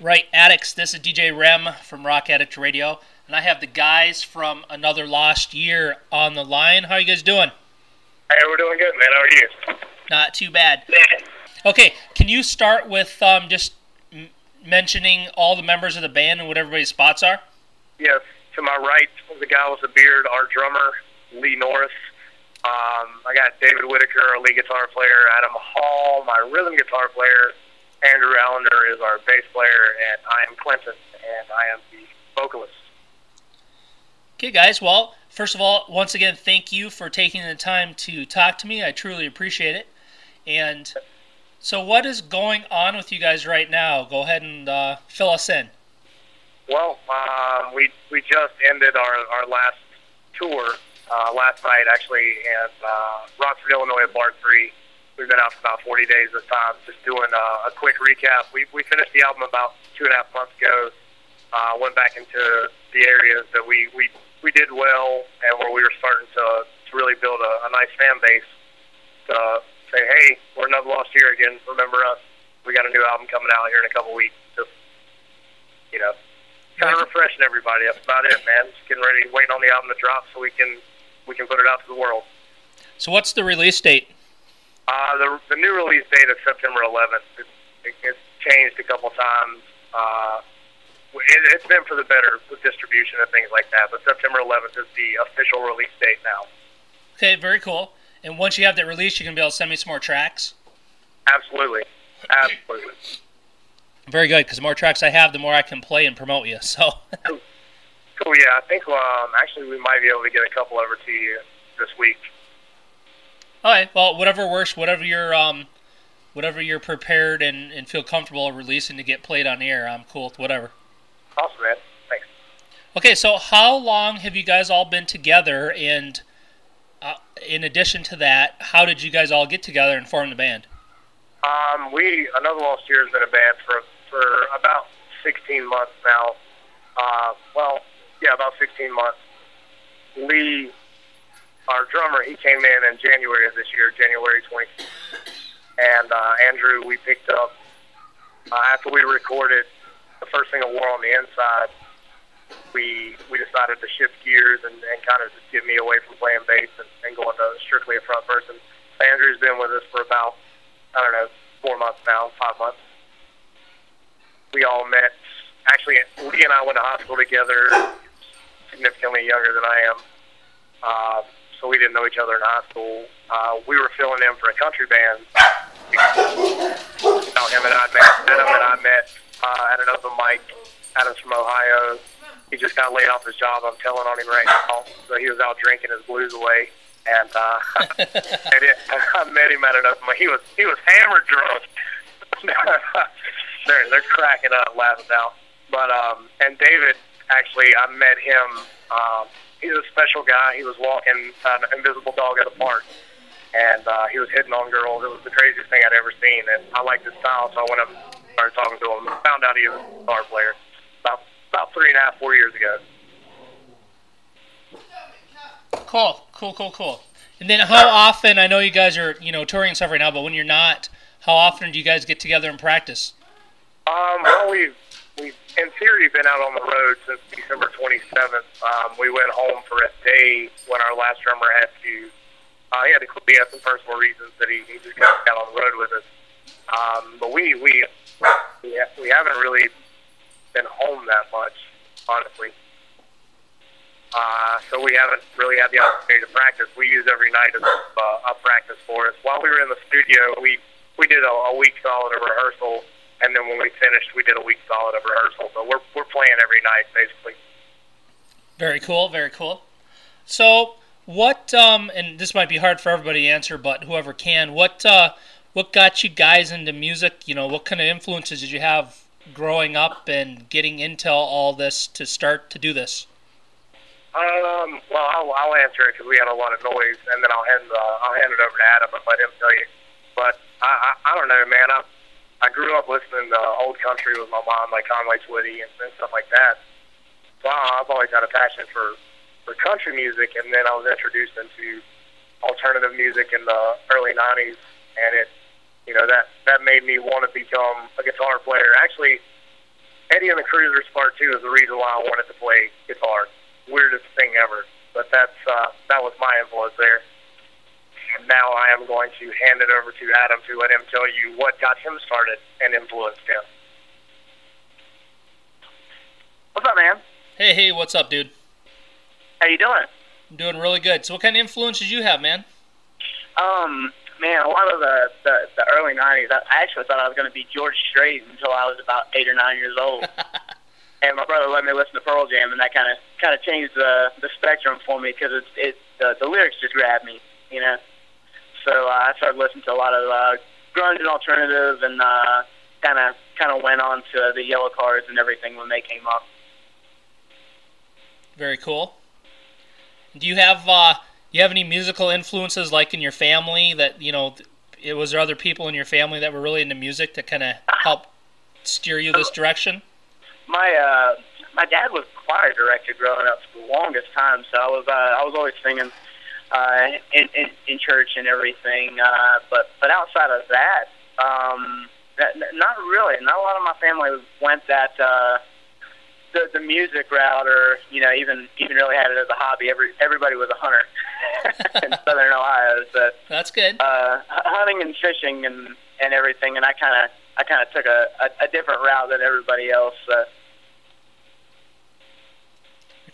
Right, Addicts. This is DJ REM from Rock Addict Radio, and I have the guys from Another Lost Year on the line. How you guys doing? Hey, we're doing good, man. How are you? Not too bad. Yeah. Okay, can you start with just mentioning all the members of the band and what everybody's spots are? Yes. To my right, the guy with the beard, our drummer, Lee Norris. I got David Whitaker, our lead guitar player, Adam Hall, my rhythm guitar player, Andrew Allender is our bass player, and I am Clinton, and I am the vocalist. Okay, guys. Well, first of all, once again, thank you for taking the time to talk to me. I truly appreciate it. And so what is going on with you guys right now? Go ahead and fill us in. Well, we just ended our last tour last night, actually, at Rockford, Illinois at Bar 3. We've been out for about 40 days this time. Just doing a quick recap. We finished the album about 2.5 months ago. Went back into the areas that we did well and where we were starting to really build a nice fan base to say, hey, we're Another Lost Year again. Remember us. We got a new album coming out here in a couple weeks. Just, kind of refreshing everybody. That's about it, man. Just getting ready, waiting on the album to drop so we can put it out to the world. So what's the release date? The new release date is September 11th. It's changed a couple times. It's been for the better with distribution and things like that, but September 11th is the official release date now. Okay, very cool. And once you have that release, you can be able to send me some more tracks? Absolutely. Absolutely. Very good, because the more tracks I have, the more I can play and promote you. So. Cool, yeah. I think actually we might be able to get a couple over to you this week. All right. Well, whatever works, whatever you're prepared and feel comfortable releasing to get played on the air, I'm cool with whatever. Awesome, man. Thanks. Okay, so how long have you guys all been together? And in addition to that, how did you guys all get together and form the band? Another Lost Year has been a band for about 16 months now. About 16 months. Lee, our drummer, he came in January of this year, January 20th. And Andrew, we picked up after we recorded the first single, War on the Inside. We decided to shift gears and kind of just get me away from playing bass and going to strictly a front person. Andrew's been with us for about, 4 months now, 5 months. We all met. Actually, Lee and I went to high school together, significantly younger than I am. So we didn't know each other in high school. We were filling in for a country band. Him and I met at an open mic. Adam's from Ohio. He just got laid off his job. I'm telling on him right now. So he was out drinking his blues away. And I met him at an open mic. He was hammered drunk. they're cracking up, laughing now. But and David, actually, I met him. He's a special guy. He was walking an invisible dog at a park, and he was hitting on girls. It was the craziest thing I'd ever seen, and I liked his style, so I went up and started talking to him. Found out he was a guitar player about 3.5, 4 years ago. Cool. And then how often, I know you guys are, touring and stuff right now, but when you're not, how often do you guys get together and practice? Well, we've in theory been out on the road since December 27th. We went home for a day when our last drummer had to, he had some personal reasons that he just got on the road with us. But we haven't really been home that much, honestly. So we haven't really had the opportunity to practice. We use every night as a practice for us. While we were in the studio, we did a week solid of rehearsal, and then when we finished, we did a week solid of rehearsal. So we're playing every night, basically. Very cool. So what, and this might be hard for everybody to answer, but whoever can, what got you guys into music? What kind of influences did you have growing up and getting into all this to start to do this? Well, I'll answer it because we had a lot of noise, and then I'll hand it over to Adam and let him tell you. But I don't know, man. I grew up listening to old country with my mom, like Conway Twitty and stuff like that. So I've always had a passion for country music, and then I was introduced into alternative music in the early '90s, and that made me want to become a guitar player. Actually, being the Cruisers Part 2 is the reason why I wanted to play guitar. Weirdest thing ever. But that was my influence there. And now I am going to hand it over to Adam to let him tell you what got him started and influenced him. What's up, man? Hey, what's up, dude? How you doing? I'm doing really good. So what kind of influence did you have, man? Man, a lot of the early 90s, I actually thought I was going to be George Strait until I was about 8 or 9 years old. And my brother let me listen to Pearl Jam, and that kind of changed the spectrum for me because the lyrics just grabbed me, you know. So I started listening to a lot of grunge and alternative, and kind of went on to the Yellow Cards and everything when they came up. Very cool. Do you have any musical influences like in your family that, you know, was there other people in your family that were really into music that kind of helped steer you this direction? My dad was choir director growing up for the longest time, so I was always singing in church and everything. But outside of that, not really. Not a lot of my family went that the music route, or you know, even really had it as a hobby. Everybody was a hunter in Southern Ohio. So, that's good. Hunting and fishing and everything, and I kind of took a different route than everybody else.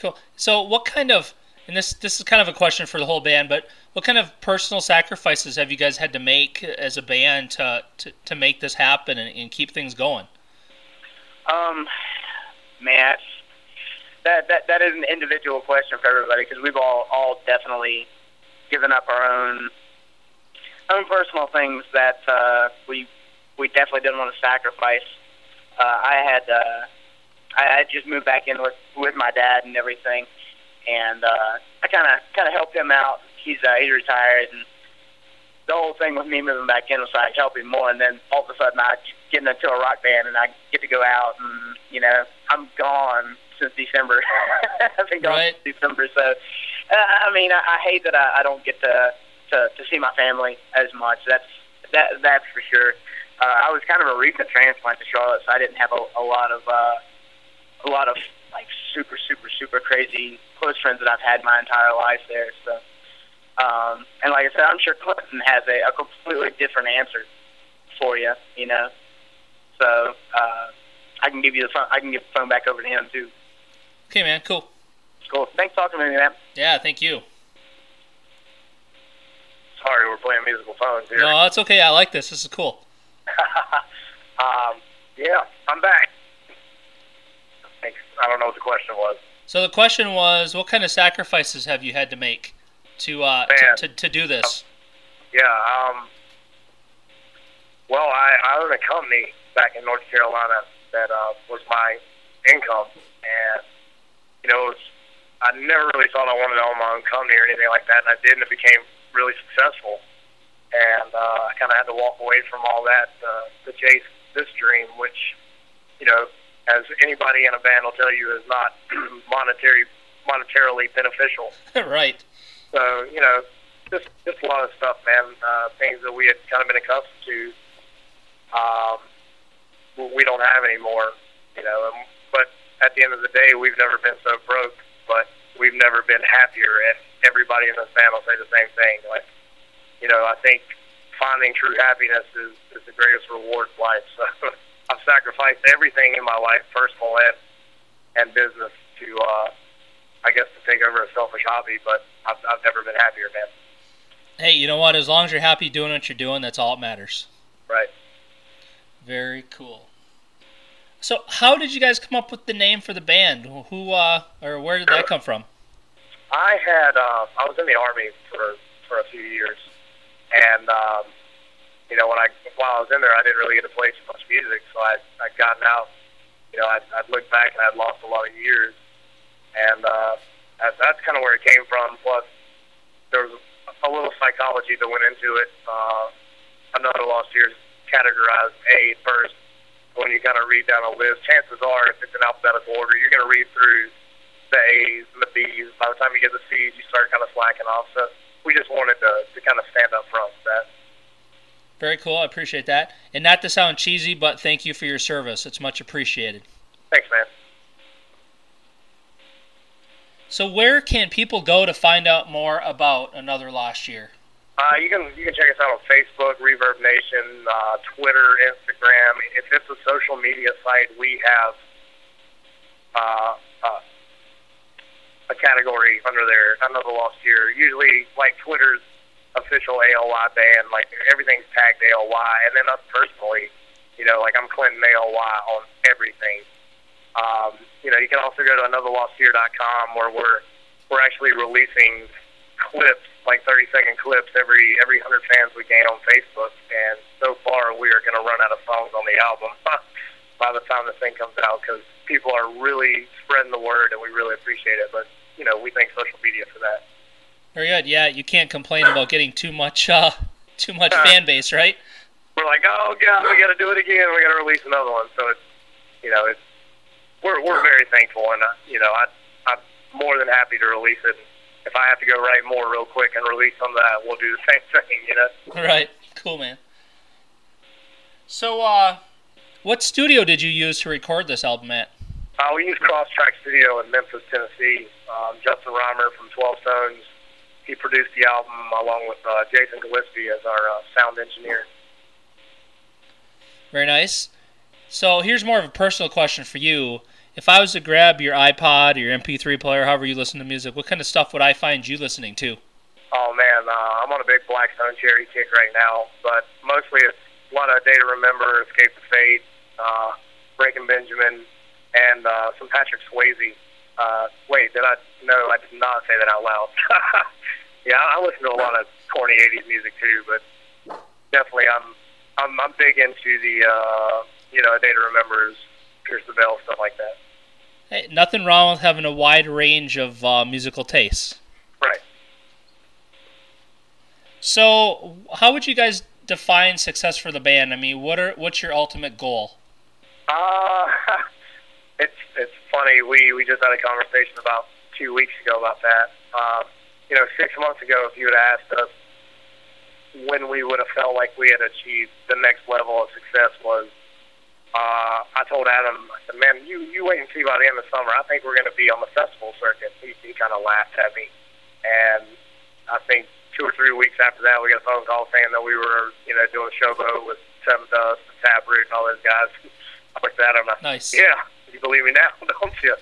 Cool. So what kind of, and this is kind of a question for the whole band, but what kind of personal sacrifices have you guys had to make as a band to make this happen and keep things going? Man, that is an individual question for everybody, because we've all definitely given up our own personal things that we definitely didn't want to sacrifice. I had just moved back in with my dad and everything, and I kind of helped him out. He's retired, and the whole thing with me moving back in was so I could help him more. And then all of a sudden, I get into a rock band, and I get to go out, and you know, I'm gone since December. I've been gone since December, so I mean, I hate that I don't get to see my family as much. That's for sure. I was kind of a recent transplant to Charlotte, so I didn't have a lot of like super crazy close friends that I've had my entire life there. So, and like I said, I'm sure Clinton has a completely different answer for you. You know, so I can give you the phone. I can give the phone back over to him too. Okay, man. Cool. Cool. Thanks for talking to me, man. Yeah, thank you. Sorry, we're playing musical phones here. No, that's okay. I like this. This is cool. Yeah, I'm back. Thanks. I don't know what the question was. So the question was, what kind of sacrifices have you had to make to do this? Well, I own a company back in North Carolina that was my income, and you know, I never really thought I wanted to own my own company or anything like that, and I did, and it became really successful. And I kind of had to walk away from all that to chase this dream, which, you know, as anybody in a band will tell you, is not monetarily beneficial. Right. So, you know, just a lot of stuff, man. Things that we had kind of been accustomed to, we don't have anymore, you know. But at the end of the day, we've never been so broke, but we've never been happier. And everybody in this band will say the same thing. Like, you know, I think finding true happiness is the greatest reward in life. So I've sacrificed everything in my life, personal and business, to, I guess, to take over a selfish hobby, but I've never been happier, man. Hey, you know what? As long as you're happy doing what you're doing, that's all that matters. Right. Very cool. So how did you guys come up with the name for the band? Who, or where did that come from? I was in the Army for a few years. And, you know, while I was in there, I didn't really get to play too much music, so I'd gotten out. You know, I'd looked back and I'd lost a lot of years. And that's kind of where it came from. Plus, there was a little psychology that went into it. Another lost year is categorized A first. When you kind of read down a list, chances are, if it's an alphabetical order, you're going to read through the A's and the B's. By the time you get the C's, you start kind of slacking off. So we just wanted to kind of stand up front with that. Very cool. I appreciate that. And not to sound cheesy, but thank you for your service. It's much appreciated. Thanks, man. So where can people go to find out more about Another Lost Year? You can check us out on Facebook, Reverb Nation, Twitter, Instagram. If it's a social media site, we have a category under there, Another Lost Year. Usually, like Twitter's official ALY band, like everything's tagged ALY, and then us personally, like I'm Clinton ALY on everything. You can also go to anotherlostyear.com where we're actually releasing clips, like 30-second clips, every 100 fans we gain on Facebook. And so far, we are going to run out of songs on the album by the time this thing comes out, because people are really spreading the word, and we really appreciate it. But we thank social media for that. Very good. Yeah, you can't complain about getting too much fan base, right? We're like, oh god, we got to do it again. We got to release another one. So it's we're very thankful, and I'm more than happy to release it. If I have to go write more real quick and release some of that, we'll do the same thing. Right. Cool, man. So, what studio did you use to record this album at? We used Crosstrack Studio in Memphis, Tennessee. Justin Reimer from 12 Stones, he produced the album along with Jason Gillespie as our sound engineer. Very nice. So here's more of a personal question for you. If I was to grab your iPod or your MP3 player, however you listen to music, what kind of stuff would I find you listening to? Oh, man, I'm on a big Black Stone Cherry kick right now, but mostly it's a lot of Day to Remember, Escape the Fate, Breaking Benjamin, and some Patrick Swayze. Wait, No, I did not say that out loud. Yeah, I listen to a lot of corny 80s music too, but definitely I'm big into the A Day to Remember's, Pierce the Veil, stuff like that. Hey, nothing wrong with having a wide range of musical tastes. Right. So, how would you guys define success for the band? I mean, what's your ultimate goal? It's funny. We just had a conversation about 2 weeks ago about that. 6 months ago, if you had asked us when we would have felt like we had achieved the next level of success was, I told Adam, I said, man, you wait and see by the end of the summer. I think we're going to be on the festival circuit. He kind of laughed at me. And I think 2 or 3 weeks after that, we got a phone call saying that we were, doing a showboat with Seven Dust and Taproot and all those guys. I looked at him. Nice. Yeah, you believe me now, don't you?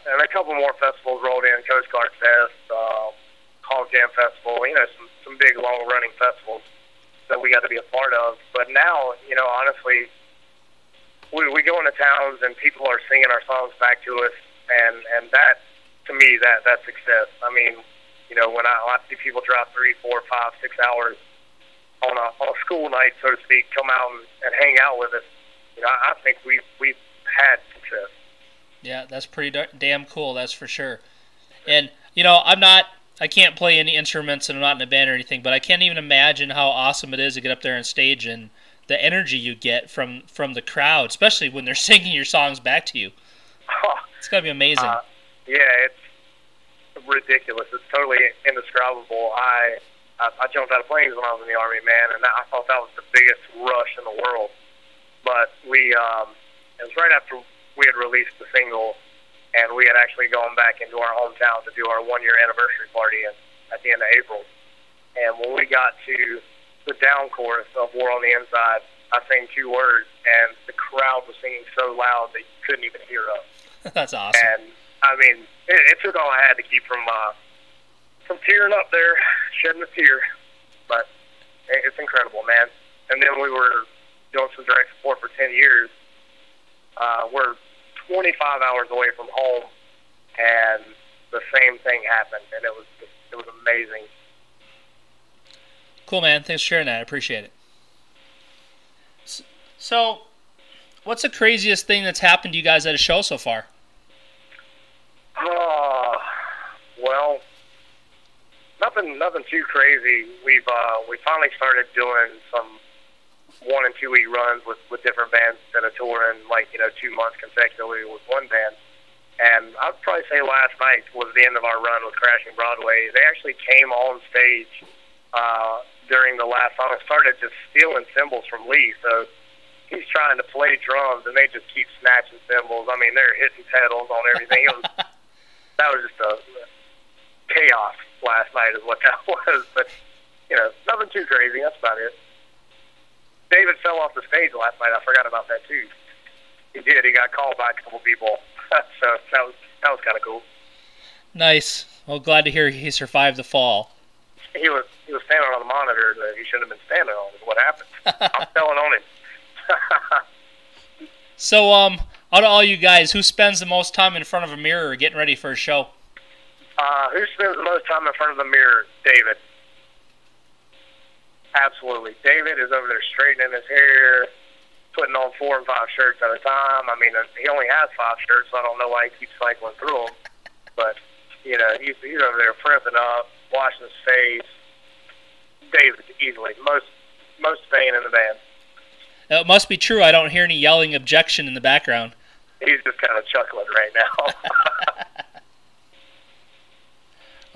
And a couple more festivals rolled in, Coast Guard Fest, Hog Jam Festival, some big, long-running festivals that we got to be a part of. But now, honestly, we go into towns and people are singing our songs back to us, and that, to me, that's success. I mean, when I see people drive 3, 4, 5, 6 hours on a school night, so to speak, come out and hang out with us, I think we've had success. Yeah, that's pretty damn cool, that's for sure. And, I can't play any instruments and I'm not in a band or anything, but I can't even imagine how awesome it is to get up there on stage and the energy you get from the crowd, especially when they're singing your songs back to you. It's got to be amazing. Yeah, it's ridiculous. It's totally indescribable. I jumped out of planes when I was in the Army, man, and I thought that was the biggest rush in the world. But it was right after we had released the single, and we had actually gone back into our hometown to do our 1-year anniversary party at the end of April. And when we got to the down chorus of War on the Inside, I sang 2 words, and the crowd was singing so loud that you couldn't even hear us. That's awesome. And, I mean, it took all I had to keep from tearing up there, shedding a tear. But it's incredible, man. And then we were doing some direct support for 10 years. We're 25 hours away from home, and the same thing happened, and it was amazing. Cool, man. Thanks for sharing that. I appreciate it. So, what's the craziest thing that's happened to you guys at a show so far? Well, nothing too crazy. We finally started doing some 1 and 2 week runs with different bands instead of touring 2 months consecutively with one band. And I'd probably say last night was the end of our run with Crashing Broadway. They actually came on stage during the last song and started just stealing cymbals from Lee. So he's trying to play drums, and they just keep snatching cymbals. I mean, they're hitting pedals on everything. That was just a chaos last night is what that was. But, nothing too crazy. That's about it. David fell off the stage last night. I forgot about that, too. He did. He got called by a couple people. So that was kind of cool. Nice. Well, glad to hear he survived the fall. He was standing on the monitor that he shouldn't have been standing on is what happened. I'm telling on him. So, out of all you guys, who spends the most time in front of a mirror getting ready for a show? Who spends the most time in front of the mirror? David. Absolutely. David is over there straightening his hair, putting on 4 and 5 shirts at a time. I mean, he only has 5 shirts, so I don't know why he keeps cycling through them. But, he's over there prepping up, washing his face. David, easily. Most fan in the band. It must be true. I don't hear any yelling objection in the background. He's just kind of chuckling right now.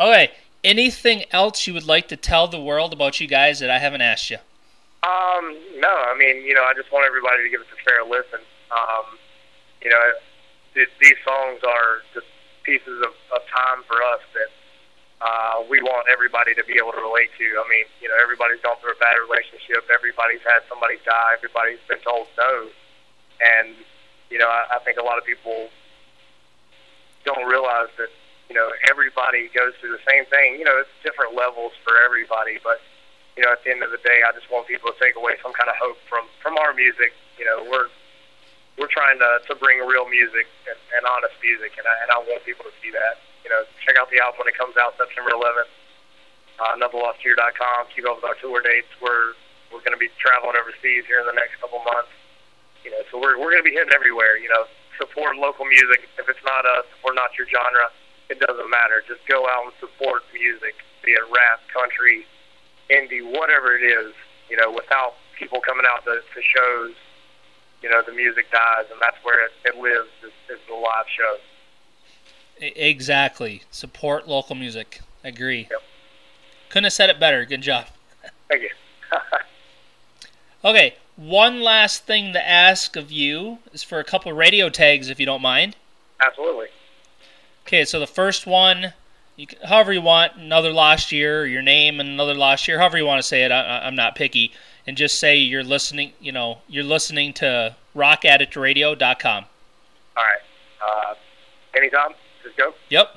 Okay. Anything else you would like to tell the world about you guys that I haven't asked you? No. I mean, I just want everybody to give us a fair listen. These songs are just pieces of time for us that we want everybody to be able to relate to. I mean, everybody's gone through a bad relationship. Everybody's had somebody die. Everybody's been told no. And, I think a lot of people don't realize that, everybody goes through the same thing. It's different levels for everybody. But, at the end of the day, I just want people to take away some kind of hope from our music. We're trying to bring real music and honest music, and I want people to see that. Check out the album when it comes out September 11th. AnotherLostYear.com. Keep up with our tour dates. We're going to be traveling overseas here in the next couple months. So we're going to be hitting everywhere. Support local music. If it's not us or not your genre, it doesn't matter. Just go out and support music, be it rap, country, indie, whatever it is. Without people coming out to shows, the music dies, and that's where it lives. Is the live show. Exactly. Support local music. Agree. Yep. Couldn't have said it better. Good job. Thank you. Okay, one last thing to ask of you is for a couple radio tags, if you don't mind. Absolutely. Okay, so the first one, however you want, Another Lost Year, or your name and Another Lost Year, however you want to say it. I'm not picky. And just say you're listening. You're listening to RockAddictRadio.com. All right. Anytime. Just go. Yep.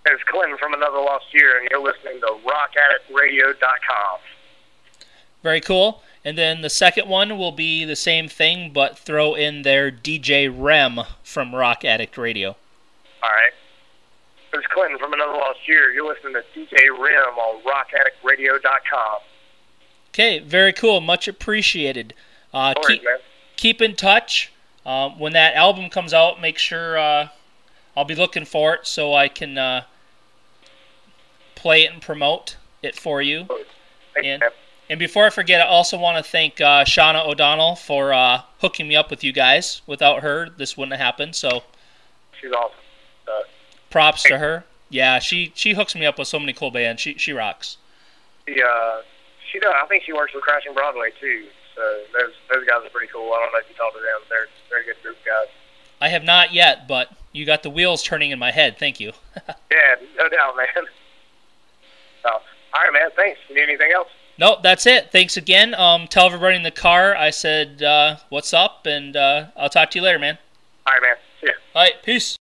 It's Clinton from Another Lost Year, and you're listening to RockAddictRadio.com. Very cool. And then the second one will be the same thing, but throw in their DJ REM from Rock Addict Radio. All right. It's Clinton from Another Lost Year. You're listening to DJ REM on RockAddictRadio.com. Okay, very cool. Much appreciated. Keep in touch. When that album comes out, make sure I'll be looking for it so I can play it and promote it for you. And before I forget, I also want to thank Shauna O'Donnell for hooking me up with you guys. Without her, this wouldn't have happened. So she's awesome. Props to her. Yeah, she hooks me up with so many cool bands. She rocks. She does. I think she works with Crashing Broadway too. So those guys are pretty cool. I don't know if you talked to them. They're a good group of guys. I have not yet, but you got the wheels turning in my head. Thank you. Yeah, no doubt, man. So, all right, man. Thanks. You need anything else? Nope, that's it. Thanks again. Tell everybody in the car I said what's up, and I'll talk to you later, man. All right, man. See ya. All right, peace.